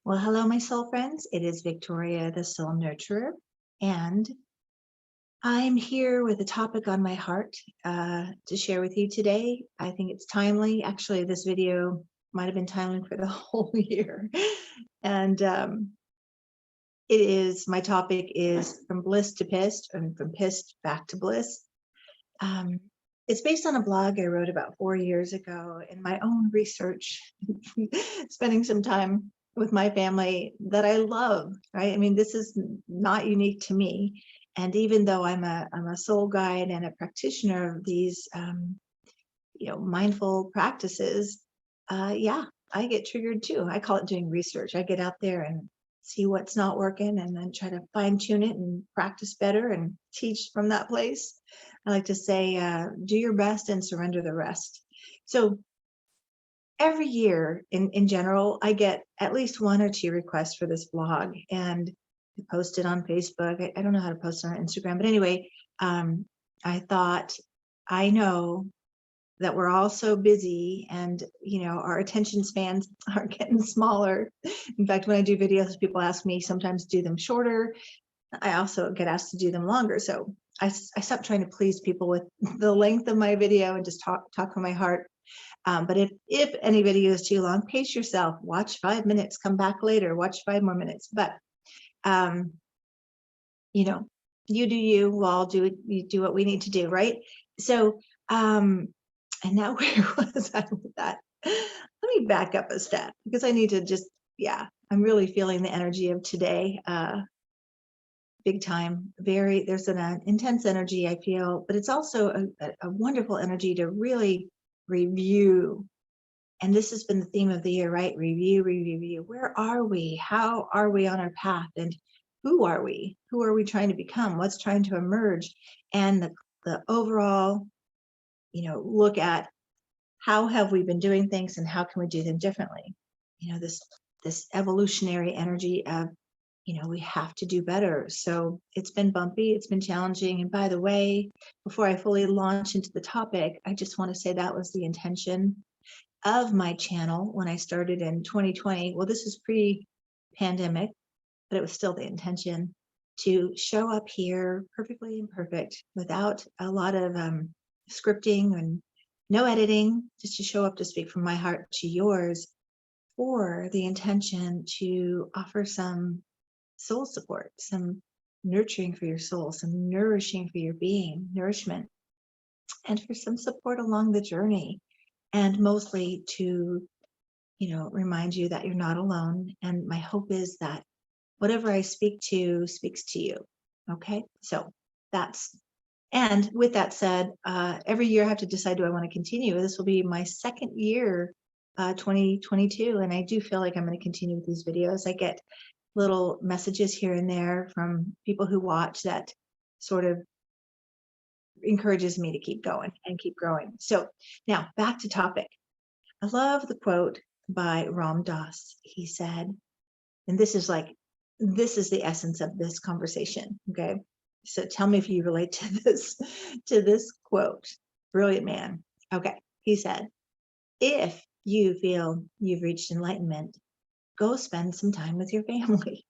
Well, hello, my soul friends. It is Victoria, the Soul Nurturer, and I'm here with a topic on my heart to share with you today. I think it's timely. Actually, this video might have been timely for the whole year. And my topic is from bliss to pissed, and from pissed back to bliss. It's based on a blog I wrote about 4 years ago in my own research, spending some time with my family that I love, right? I mean, this is not unique to me. And even though I'm a soul guide and a practitioner of these, mindful practices, yeah, I get triggered too. I call it doing research. I get out there and see what's not working and then try to fine tune it and practice better and teach from that place. I like to say, do your best and surrender the rest. So every year in general, I get at least 1 or 2 requests for this blog, and I post it on Facebook. I don't know how to post it on Instagram, but anyway, I thought, I know that we're all so busy and our attention spans are getting smaller. In fact, when I do videos, people ask me sometimes to do them shorter. I also get asked to do them longer. So I stopped trying to please people with the length of my video and just talk from my heart. But if any video is too long, pace yourself, watch 5 minutes, come back later, watch 5 more minutes. But you do you, we'll all do what we need to do, right? So and now where was I with that? Let me back up a step because I need to just, I'm really feeling the energy of today. Big time. There's an intense energy I feel, but it's also a wonderful energy to really review. And this has been the theme of the year, right? Review. Where are we? How are we on our path? And who are we? Who are we trying to become? What's trying to emerge? And the overall, look at how have we been doing things and how can we do them differently? This evolutionary energy of, we have to do better. So it's been bumpy, it's been challenging. And by the way, before I fully launch into the topic, I just want to say that was the intention of my channel when I started in 2020. Well, this is pre-pandemic, but it was still the intention to show up here perfectly imperfect without a lot of scripting and no editing, just to show up to speak from my heart to yours, for the intention to offer some soul support, some nurturing for your soul, some nourishing for your being, nourishment, and for some support along the journey. And mostly to, remind you that you're not alone. And my hope is that whatever I speak to speaks to you. Okay, so and with that said, every year I have to decide, do I want to continue? This will be my second year, 2022, and I do feel like I'm going to continue with these videos. I get little messages here and there from people who watch that sort of encourages me to keep going and keep growing. So now back to topic. I love the quote by Ram Dass. He said, and this is the essence of this conversation. Okay. So tell me if you relate to this quote. Brilliant man. Okay. He said, if you feel you've reached enlightenment, go spend some time with your family.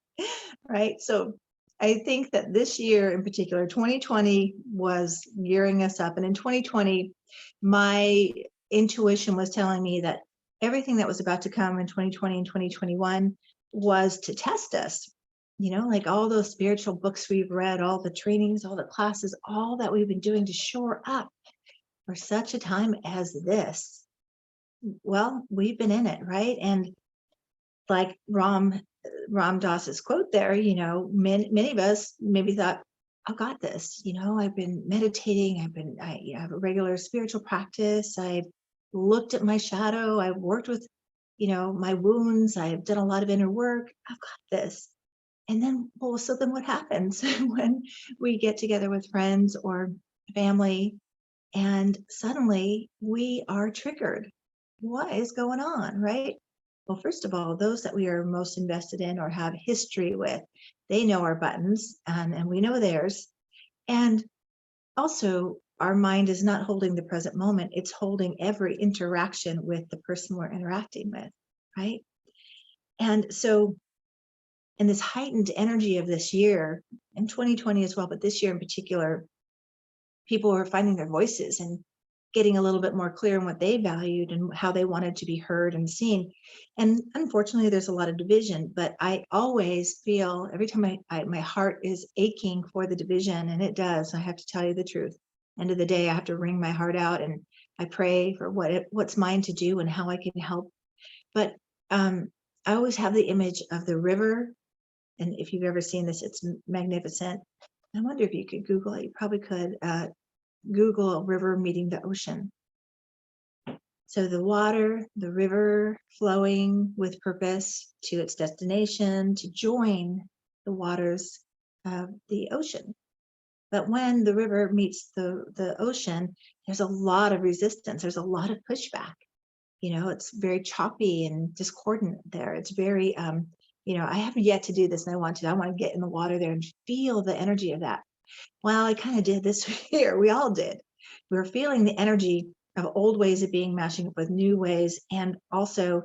Right. So I think that this year in particular, 2020 was gearing us up. And in 2020, my intuition was telling me that everything that was about to come in 2020 and 2021 was to test us. Like all those spiritual books we've read, all the trainings, all the classes, all that we've been doing to shore up for such a time as this. Well, we've been in it, right? And like Ram Dass's quote there, many of us maybe thought, I got this. I've been meditating. I have a regular spiritual practice. I've looked at my shadow. I've worked with, my wounds. I've done a lot of inner work. I've got this. And then, so then what happens when we get together with friends or family and suddenly we are triggered? What is going on, right? Well, first of all, those that we are most invested in or have history with, they know our buttons and we know theirs. And also, our mind is not holding the present moment. It's holding every interaction with the person we're interacting with, right? And so And this heightened energy of this year, and 2020 as well, but this year in particular, people were finding their voices and getting a little bit more clear on what they valued and how they wanted to be heard and seen. And unfortunately, there's a lot of division, but I always feel every time my heart is aching for the division, and it does. I have to tell you the truth. End of the day, I have to wring my heart out, and I pray for what's mine to do and how I can help. But I always have the image of the river, and if you've ever seen this, it's magnificent. I wonder if you could Google it. You probably could. Google a river meeting the ocean. So the water, the river flowing with purpose to its destination to join the waters of the ocean. But when the river meets the ocean, there's a lot of resistance. There's a lot of pushback. It's very choppy and discordant there. It's very, I have yet to do this, and I want to get in the water there and feel the energy of that. Well, I kind of did this year. We all did. We were feeling the energy of old ways of being mashing up with new ways, and also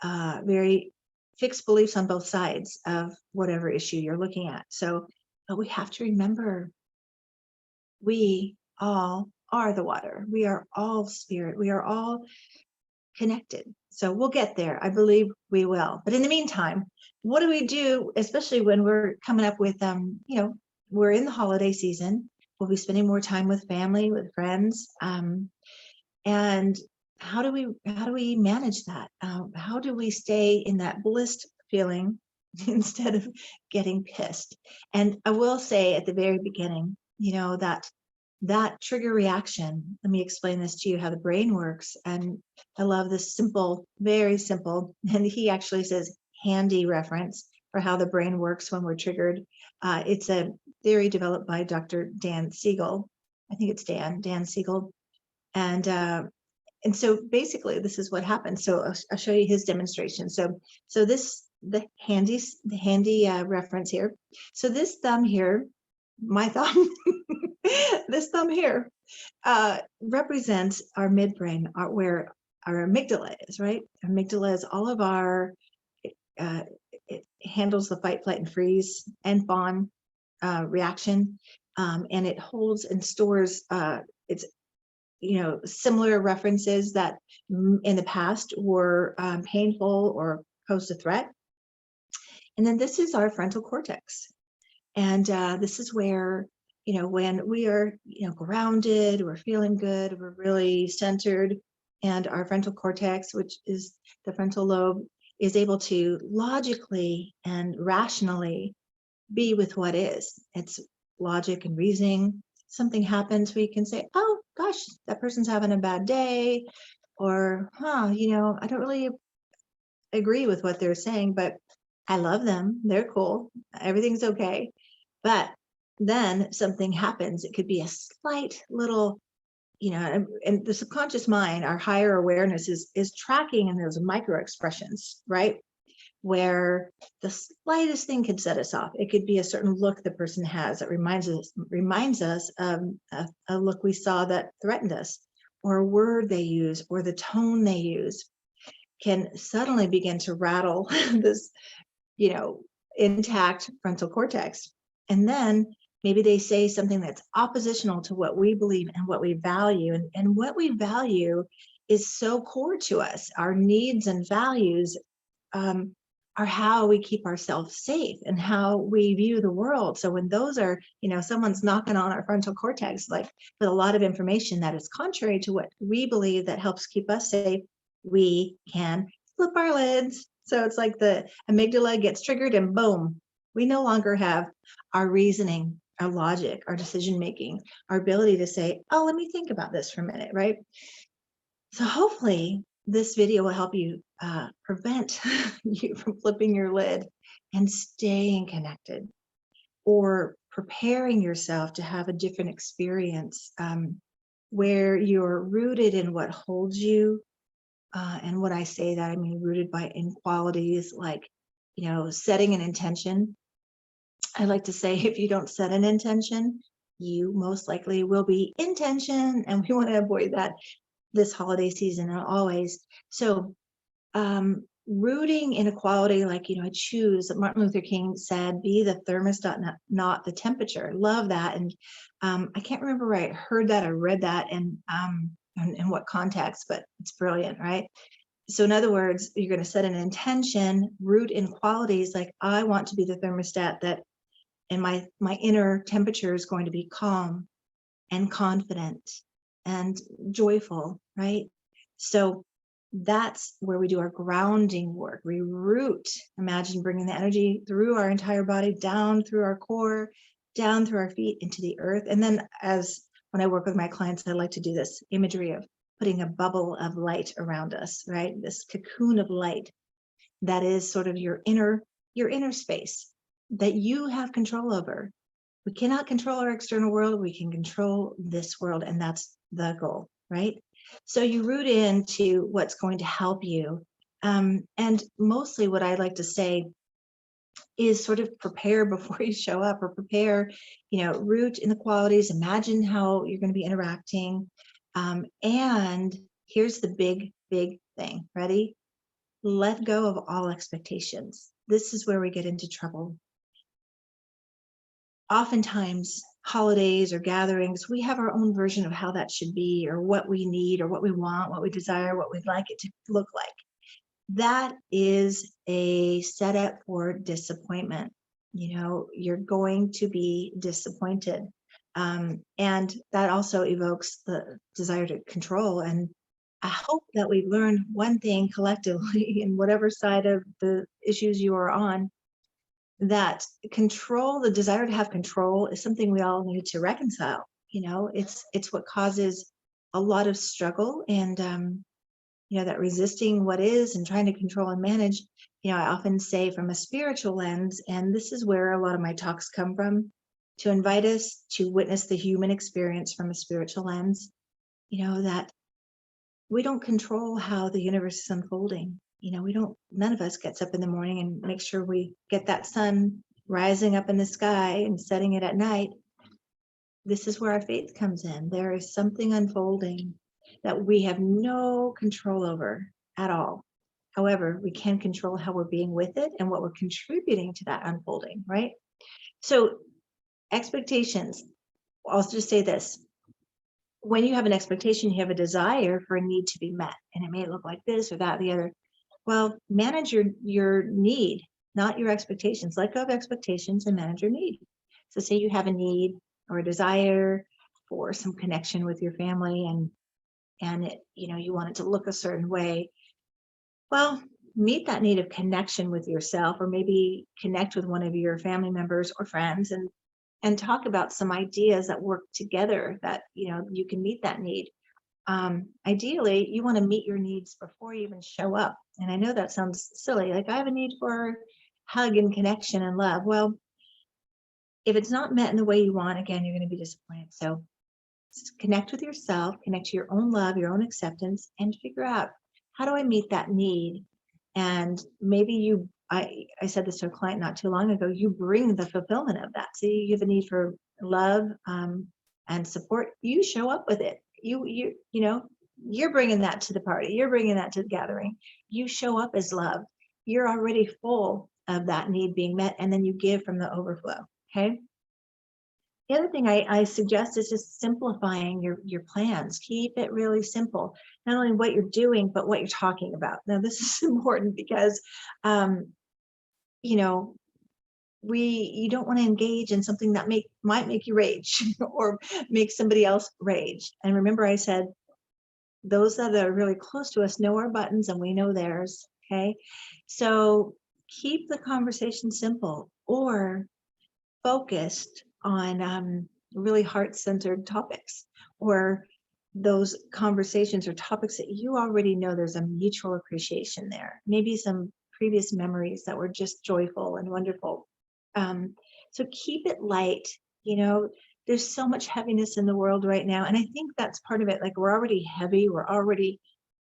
very fixed beliefs on both sides of whatever issue you're looking at. But we have to remember, we all are the water. We are all spirit. We are all connected. So we'll get there. I believe we will. But in the meantime, what do we do, especially when we're coming up with, we're in the holiday season. We'll be spending more time with family, with friends. And how do we manage that? How do we stay in that blissed feeling instead of getting pissed? And I will say at the very beginning, that trigger reaction, let me explain this to you, how the brain works. And I love this simple, very simple, and he actually says handy reference for how the brain works when we're triggered. It's a theory developed by Dr. Dan Siegel. I think it's Dan Siegel. And so basically this is what happens. So I'll show you his demonstration. So the handy reference here. So this thumb here, my thumb, this thumb here represents our midbrain, where our amygdala is, right? Amygdala is all of our, it handles the fight, flight, and freeze and fawn reaction, and it holds and stores its similar references that in the past were painful or posed a threat. And then this is our frontal cortex. And this is where, when we are, grounded, we're feeling good, we're really centered, and our frontal cortex, which is the frontal lobe, is able to logically and rationally be with what is. It's logic and reasoning. Something happens, we can say, oh gosh, that person's having a bad day, or I don't really agree with what they're saying, but I love them, they're cool, everything's okay. But then something happens. It could be a slight little, and the subconscious mind, our higher awareness is tracking in those micro expressions, right? Where the slightest thing could set us off. It could be a certain look the person has that reminds us of a look we saw that threatened us, or a word they use, or the tone they use can suddenly begin to rattle this, intact frontal cortex. And then maybe they say something that's oppositional to what we believe and what we value. And what we value is so core to us. Our needs and values are how we keep ourselves safe and how we view the world. So when those are, someone's knocking on our frontal cortex, like with a lot of information that is contrary to what we believe that helps keep us safe, we can flip our lids. So it's like the amygdala gets triggered and boom, we no longer have our reasoning, our logic, our decision-making, our ability to say, oh, let me think about this for a minute, right? So hopefully this video will help you prevent you from flipping your lid and staying connected, or preparing yourself to have a different experience where you're rooted in what holds you. And when I say that, I mean rooted in qualities like, setting an intention. I like to say, if you don't set an intention, you most likely will be in tension, and we want to avoid that this holiday season and always. So rooting in a quality like, I choose, Martin Luther King said, be the thermostat, not the temperature. Love that. And I can't remember where I heard that or read that and in what context, but it's brilliant, right? So in other words, you're going to set an intention, root in qualities like, I want to be the thermostat that, and my inner temperature is going to be calm and confident and joyful, right? So that's where we do our grounding work. We root, imagine bringing the energy through our entire body, down through our core, down through our feet into the earth. And then when I work with my clients, I like to do this imagery of putting a bubble of light around us, right? This cocoon of light that is sort of your inner space that you have control over. We cannot control our external world. We can control this world, and that's the goal, right? So you root into what's going to help you. And mostly what I like to say is sort of prepare before you show up, or prepare, root in the qualities, imagine how you're going to be interacting. And here's the big thing. Ready? Let go of all expectations. This is where we get into trouble. Oftentimes, holidays or gatherings, we have our own version of how that should be, or what we need, or what we want, what we desire, what we'd like it to look like. That is a setup for disappointment. You're going to be disappointed. And that also evokes the desire to control. And I hope that we've learned one thing collectively in whatever side of the issues you are on, that control, the desire to have control, is something we all need to reconcile. It's what causes a lot of struggle, and that resisting what is and trying to control and manage. I often say from a spiritual lens, and this is where a lot of my talks come from, to invite us to witness the human experience from a spiritual lens, that we don't control how the universe is unfolding. None of us gets up in the morning and makes sure we get that sun rising up in the sky and setting it at night. This is where our faith comes in. There is something unfolding that we have no control over at all. However, we can control how we're being with it and what we're contributing to that unfolding, right? So expectations, I'll just say this. When you have an expectation, you have a desire for a need to be met, and it may look like this or that, or the other. Well, manage your need, not your expectations. Let go of expectations and manage your need. So say you have a need or a desire for some connection with your family, and it, you want it to look a certain way. Well, meet that need of connection with yourself, or maybe connect with one of your family members or friends, and talk about some ideas that work together that you can meet that need. Ideally, you want to meet your needs before you even show up. And I know that sounds silly, like I have a need for hug and connection and love. Well, if it's not met in the way you want, again, you're going to be disappointed. So connect with yourself, connect to your own love, your own acceptance, and figure out, how do I meet that need? And maybe I said this to a client not too long ago, you bring the fulfillment of that. So you have a need for love and support. You show up with it. You're bringing that to the party. You're bringing that to the gathering. You show up as love. You're already full of that need being met, and then you give from the overflow. Okay. The other thing I suggest is just simplifying your plans. Keep it really simple. Not only what you're doing, but what you're talking about. Now, this is important because, you don't want to engage in something that might make you rage or make somebody else rage. And remember, I said, those that are really close to us know our buttons and we know theirs. Okay. So keep the conversation simple or focused on really heart-centered topics, or those conversations or topics that you already know there's a mutual appreciation there. Maybe some previous memories that were just joyful and wonderful. So keep it light. There's so much heaviness in the world right now. And I think that's part of it. Like, we're already heavy. We're already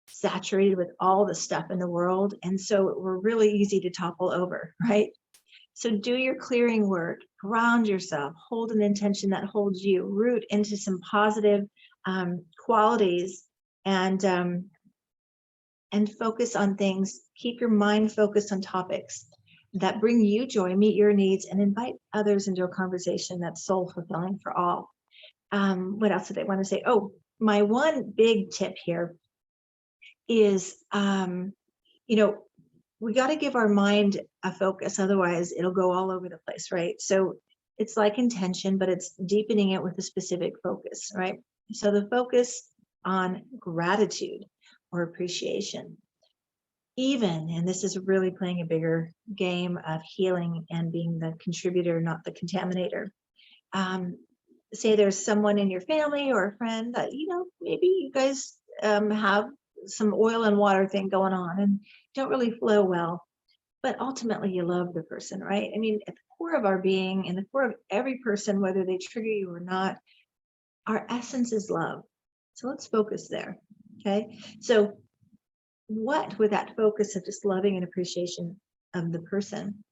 saturated with all the stuff in the world. And so we're really easy to topple over, right? So do your clearing work, ground yourself, hold an intention that holds you, root into some positive qualities, and and focus on things. Keep your mind focused on topics that bring you joy, meet your needs, and invite others into a conversation that's soul fulfilling for all. What else did I want to say? Oh, my one big tip here is, we got to give our mind a focus, otherwise it'll go all over the place, right? So it's like intention, but it's deepening it with a specific focus, right? So the focus on gratitude or appreciation, even, and this is really playing a bigger game of healing and being the contributor, not the contaminator. Say there's someone in your family or a friend that, maybe you guys have some oil and water thing going on and don't really flow well, but ultimately you love the person, right? I mean, at the core of our being, in the core of every person, whether they trigger you or not, our essence is love. So let's focus there, okay? So what, with that focus of just loving and appreciation of the person,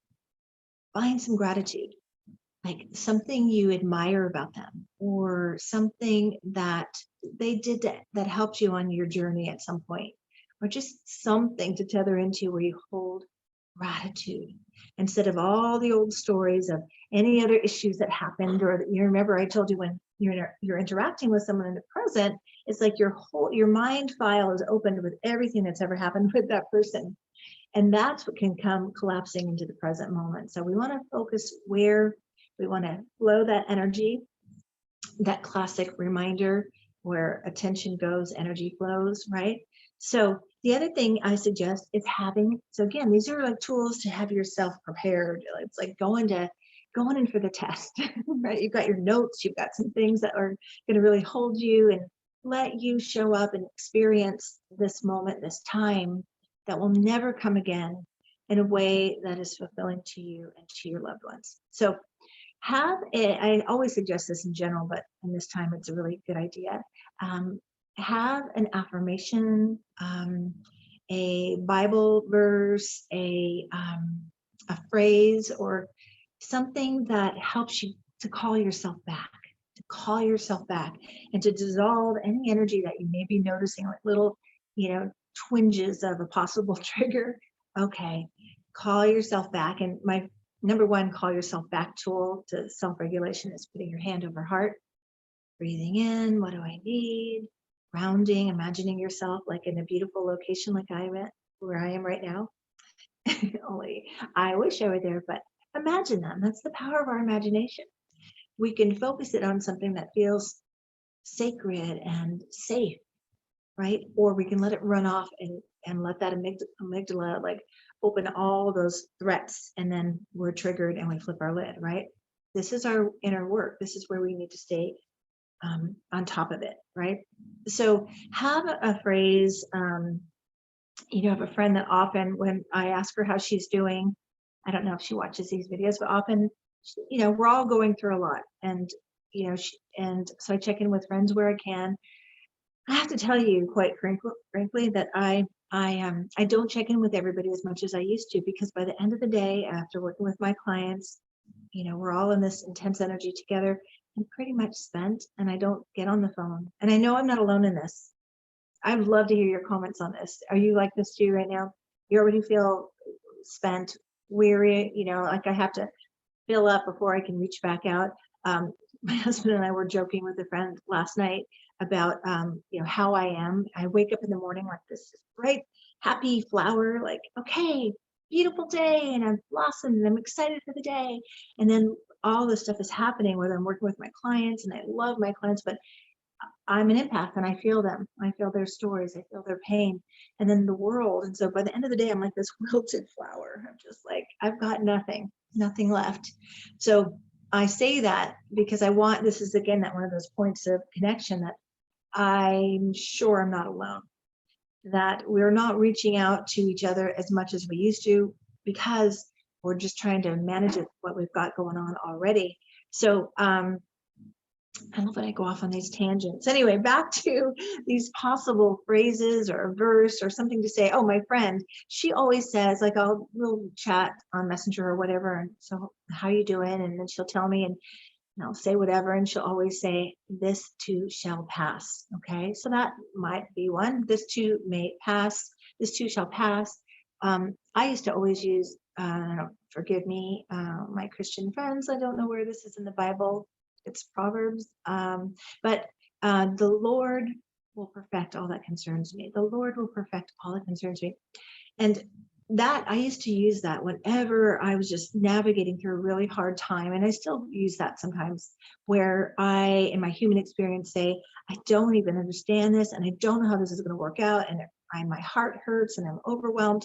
find some gratitude, like something you admire about them, or something that they did that helped you on your journey at some point, or just something to tether into where you hold gratitude instead of all the old stories of any other issues that happened. Or you remember I told you, when you're interacting with someone in the present, it's like your mind file is opened with everything that's ever happened with that person, and that's what can come collapsing into the present moment. So we want to focus where we want to flow that energy, that classic reminder, where attention goes, energy flows, right? So the other thing I suggest is so again, these are like tools to have yourself prepared. It's like going in for the test, right? You've got your notes, you've got some things that are going to really hold you and let you show up and experience this moment, this time that will never come again, in a way that is fulfilling to you and to your loved ones. So I always suggest this in general, but in this time, it's a really good idea. Have an affirmation, a Bible verse, a phrase, or something that helps you to call yourself back, and to dissolve any energy that you may be noticing, like little, twinges of a possible trigger. Okay, call yourself back. And my number one call yourself back tool to self-regulation is putting your hand over heart, breathing in, what do I need? Grounding, imagining yourself like in a beautiful location like where I am right now. Only I wish I were there, but imagine that. That's the power of our imagination. We can focus it on something that feels sacred and safe, right? Or we can let it run off and let that amygdala like open all those threats, and then we're triggered and we flip our lid, right? This is our inner work. This is where we need to stay on top of it, right? So have a phrase. I have a friend that often, when I ask her how she's doing, I don't know if she watches these videos, but often, we're all going through a lot, and and so I check in with friends where I can. I have to tell you, quite frankly, that I don't check in with everybody as much as I used to, because by the end of the day, after working with my clients, we're all in this intense energy together and pretty much spent, and I don't get on the phone. And I know I'm not alone in this. I'd love to hear your comments on this. Are you like this too right now? You already feel spent, weary, like I have to fill up before I can reach back out. My husband and I were joking with a friend last night about, how I am. I wake up in the morning like this bright, happy flower, like, okay, beautiful day, and I've blossomed and I'm excited for the day. And then all this stuff is happening, whether I'm working with my clients, and I love my clients, but I'm an empath and I feel them. I feel their stories. I feel their pain, and then the world. And so by the end of the day, I'm like this wilted flower. I'm just like, I've got nothing left. So I say that because this is again, that one of those points of connection that I'm sure I'm not alone, that we're not reaching out to each other as much as we used to, because we're just trying to manage what we've got going on already. So, I love when I go off on these tangents. Anyway, back to these possible phrases or a verse or something to say. Oh, my friend, she always says, like, we'll chat on Messenger or whatever. And so, how you doing? And then she'll tell me, and I'll say whatever. And she'll always say, this too shall pass. Okay, so that might be one. This too may pass. this too shall pass. I used to always use, forgive me, my Christian friends, I don't know where this is in the Bible. It's Proverbs. But the Lord will perfect all that concerns me. The Lord will perfect all that concerns me. And that I used to use that whenever I was just navigating through a really hard time. And I still use that sometimes, where I, in my human experience, say, I don't even understand this, and I don't know how this is going to work out. And my heart hurts and I'm overwhelmed.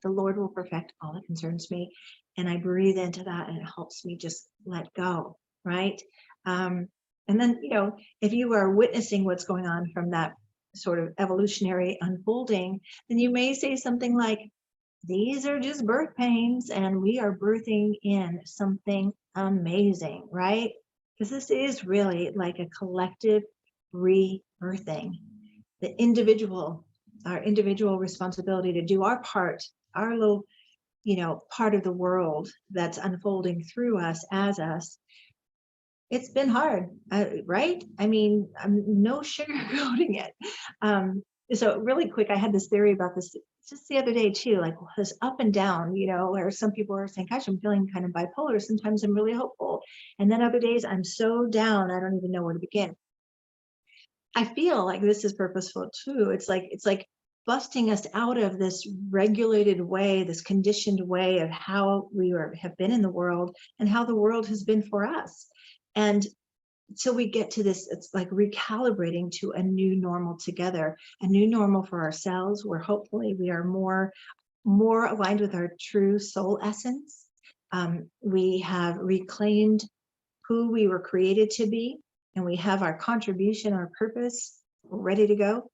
The Lord will perfect all that concerns me. And I breathe into that, and it helps me just let go. Right. And then, if you are witnessing what's going on from that sort of evolutionary unfolding, then you may say something like, these are just birth pains, and we are birthing in something amazing, right? Because this is really like a collective rebirthing. The individual, our individual responsibility to do our part, our little, part of the world that's unfolding through us as us. It's been hard, right? I mean, I'm no sugarcoating it. So really quick, I had this theory about this just the other day too, like this up and down, where some people are saying, gosh, I'm feeling kind of bipolar. Sometimes I'm really hopeful. And then other days I'm so down, I don't even know where to begin. I feel like this is purposeful too. It's like busting us out of this regulated way, this conditioned way of how we have been in the world and how the world has been for us. And so we get to this, it's like recalibrating to a new normal together, a new normal for ourselves, where hopefully we are more aligned with our true soul essence. We have reclaimed who we were created to be, and we have our contribution, our purpose ready to go.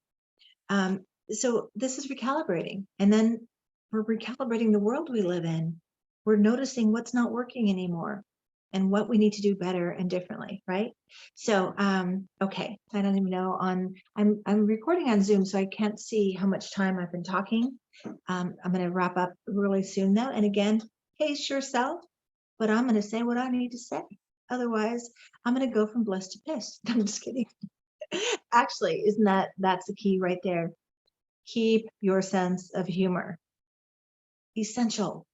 So this is recalibrating. And then we're recalibrating the world we live in. We're noticing what's not working anymore and what we need to do better and differently, right? So, okay, I don't even know I'm recording on Zoom, so I can't see how much time I've been talking. I'm going to wrap up really soon though. And again, pace yourself, but I'm going to say what I need to say. Otherwise, I'm going to go from bliss to piss. I'm just kidding. Actually, that's the key right there. Keep your sense of humor. Essential.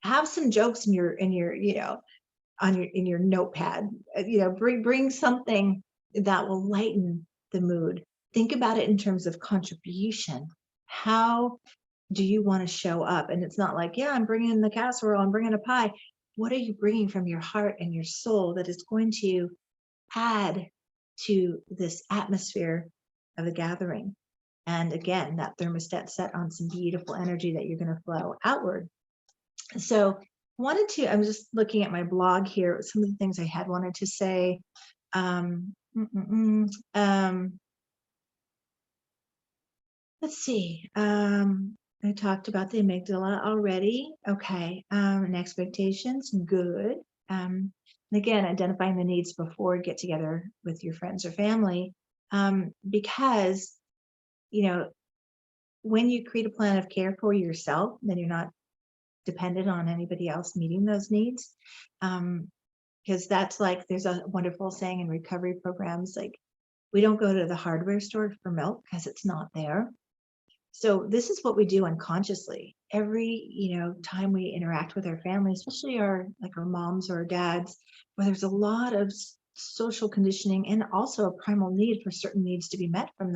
Have some jokes in your in your notepad. Bring something that will lighten the mood. Think about it in terms of contribution. How do you want to show up? And it's not like, yeah, I'm bringing the casserole, I'm bringing a pie. What are you bringing from your heart and your soul that is going to add to this atmosphere of the gathering? And again, that thermostat set on some beautiful energy that you're going to flow outward. So I'm just looking at my blog here, some of the things I had wanted to say. Let's see. I talked about the amygdala already. Okay. And expectations, good. And again, identifying the needs before get together with your friends or family. Because, when you create a plan of care for yourself, then you're not dependent on anybody else meeting those needs. Because that's like, there's a wonderful saying in recovery programs, like, we don't go to the hardware store for milk because it's not there. So this is what we do unconsciously. Every, time we interact with our family, especially our moms or our dads, where there's a lot of social conditioning and also a primal need for certain needs to be met from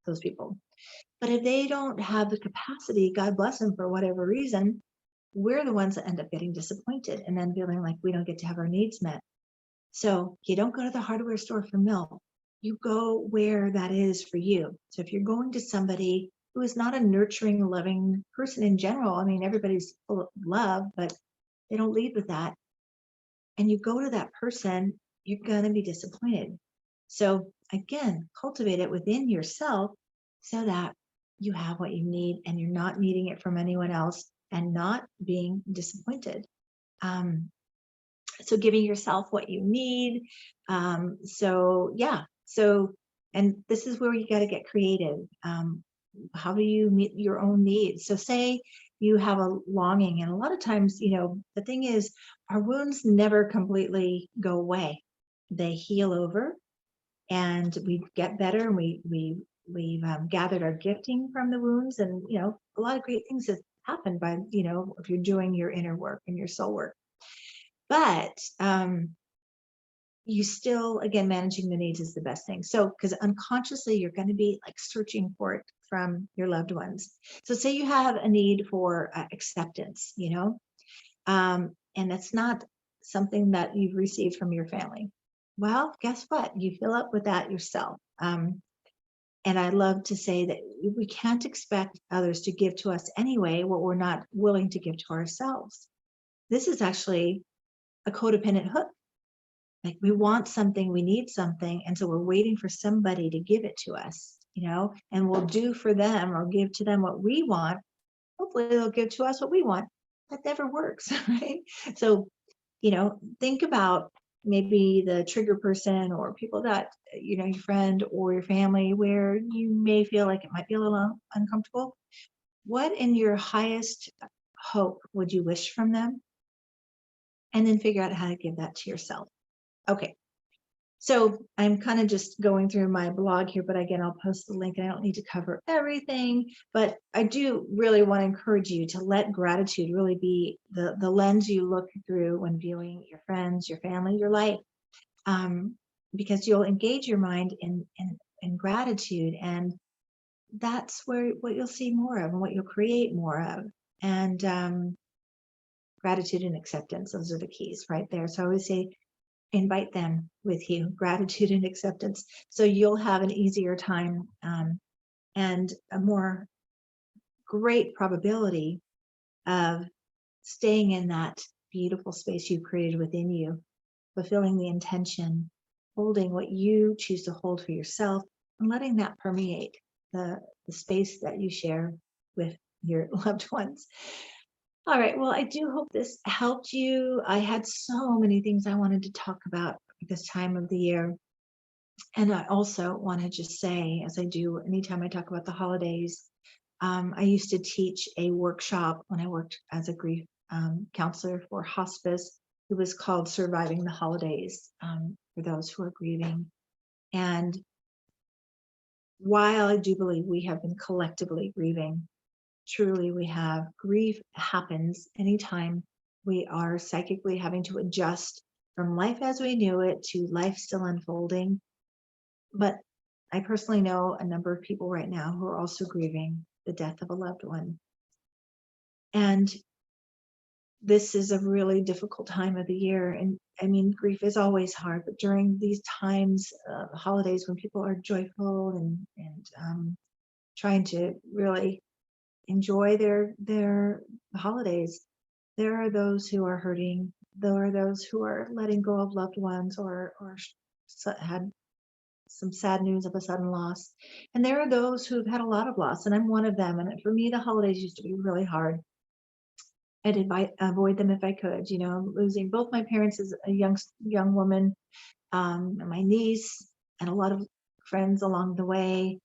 those people. But if they don't have the capacity, God bless them for whatever reason, we're the ones that end up getting disappointed and then feeling like we don't get to have our needs met. So you don't go to the hardware store for milk. You go where that is for you. So if you're going to somebody who is not a nurturing, loving person in general, I mean, everybody's full of love, but they don't lead with that. And you go to that person, you're going to be disappointed. So again, cultivate it within yourself so that you have what you need and you're not needing it from anyone else and not being disappointed. So giving yourself what you need. And this is where you got to get creative. How do you meet your own needs? So say you have a longing, and a lot of times, the thing is, our wounds never completely go away. They heal over, and we get better, and we've gathered our gifting from the wounds, and a lot of great things that happen by, if you're doing your inner work and your soul work. But you still, again, managing the needs is the best thing. So, because unconsciously you're going to be like searching for it from your loved ones. So say you have a need for acceptance, and it's not something that you've received from your family. Well, guess what? You fill up with that yourself. And I love to say that we can't expect others to give to us anyway what we're not willing to give to ourselves. This is actually a codependent hook. Like we want something, we need something, and so we're waiting for somebody to give it to us, and we'll do for them or give to them what we want. Hopefully they'll give to us what we want. That never works, right? So, think about maybe the trigger person or people that, your friend or your family where you may feel like it might be a little uncomfortable. What in your highest hope would you wish from them? And then figure out how to give that to yourself. Okay. So I'm kind of just going through my blog here, but again, I'll post the link. I don't need to cover everything, but I do really want to encourage you to let gratitude really be the lens you look through when viewing your friends, your family, your life, because you'll engage your mind in gratitude, and that's what you'll see more of and what you'll create more of. And gratitude and acceptance, those are the keys right there. So I always say, invite them with you, gratitude and acceptance. So you'll have an easier time and a more great probability of staying in that beautiful space you created within you, fulfilling the intention, holding what you choose to hold for yourself, and letting that permeate the space that you share with your loved ones. All right. Well, I do hope this helped you. I had so many things I wanted to talk about this time of the year. And I also want to just say, as I do anytime I talk about the holidays, I used to teach a workshop when I worked as a grief counselor for hospice. It was called Surviving the Holidays for those who are grieving. And while I do believe we have been collectively grieving, truly we have, grief happens anytime we are psychically having to adjust from life as we knew it to life still unfolding. But I personally know a number of people right now who are also grieving the death of a loved one. And this is a really difficult time of the year. And I mean, grief is always hard, but during these times, holidays when people are joyful and trying to really enjoy their holidays, there are those who are hurting. There are those who are letting go of loved ones or had some sad news of a sudden loss. And there are those who've had a lot of loss, and I'm one of them. And for me, the holidays used to be really hard. I'd avoid them if I could. Losing both my parents as a young woman, and my niece, and a lot of friends along the way.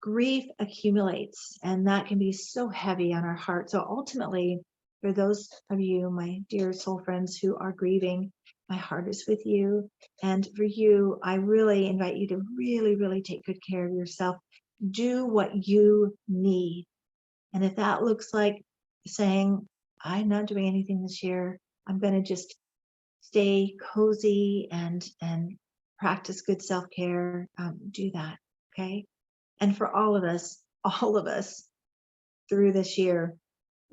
Grief accumulates, and that can be so heavy on our heart. So ultimately, for those of you, my dear soul friends who are grieving, my heart is with you. And for you, I really invite you to really, really take good care of yourself. Do what you need. And if that looks like saying, I'm not doing anything this year, I'm going to just stay cozy and practice good self-care, do that. Okay. And for all of us through this year,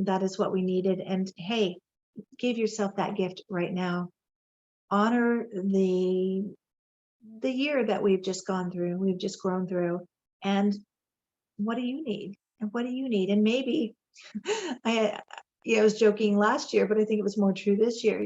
that is what we needed. And hey, give yourself that gift right now. Honor the year that we've just gone through, we've just grown through. And what do you need? And what do you need? And maybe I was joking last year, but I think it was more true this year.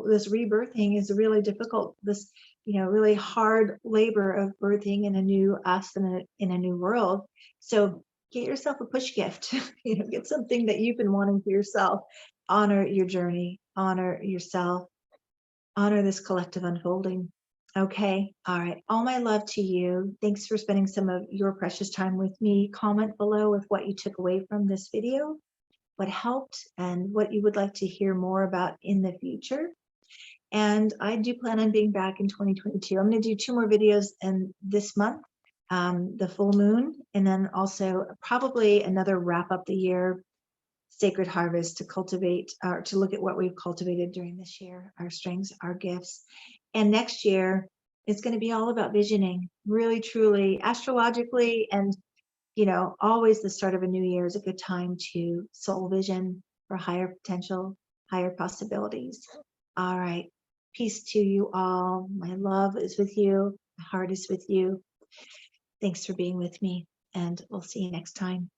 This rebirthing is really difficult. This, really hard labor of birthing in a new us and in a new world. So get yourself a push gift. Get something that you've been wanting for yourself. Honor your journey. Honor yourself. Honor this collective unfolding. Okay. All right. All my love to you. Thanks for spending some of your precious time with me. Comment below with what you took away from this video, what helped, and what you would like to hear more about in the future. And I do plan on being back in 2022. I'm going to do 2 more videos in this month. the full moon, and then also probably another wrap up the year sacred harvest to cultivate or to look at what we've cultivated during this year, our strengths, our gifts. And next year it's going to be all about visioning, really, truly, astrologically. And, always the start of a new year is a good time to soul vision for higher potential, higher possibilities. All right. Peace to you all. My love is with you. My heart is with you. Thanks for being with me, and we'll see you next time.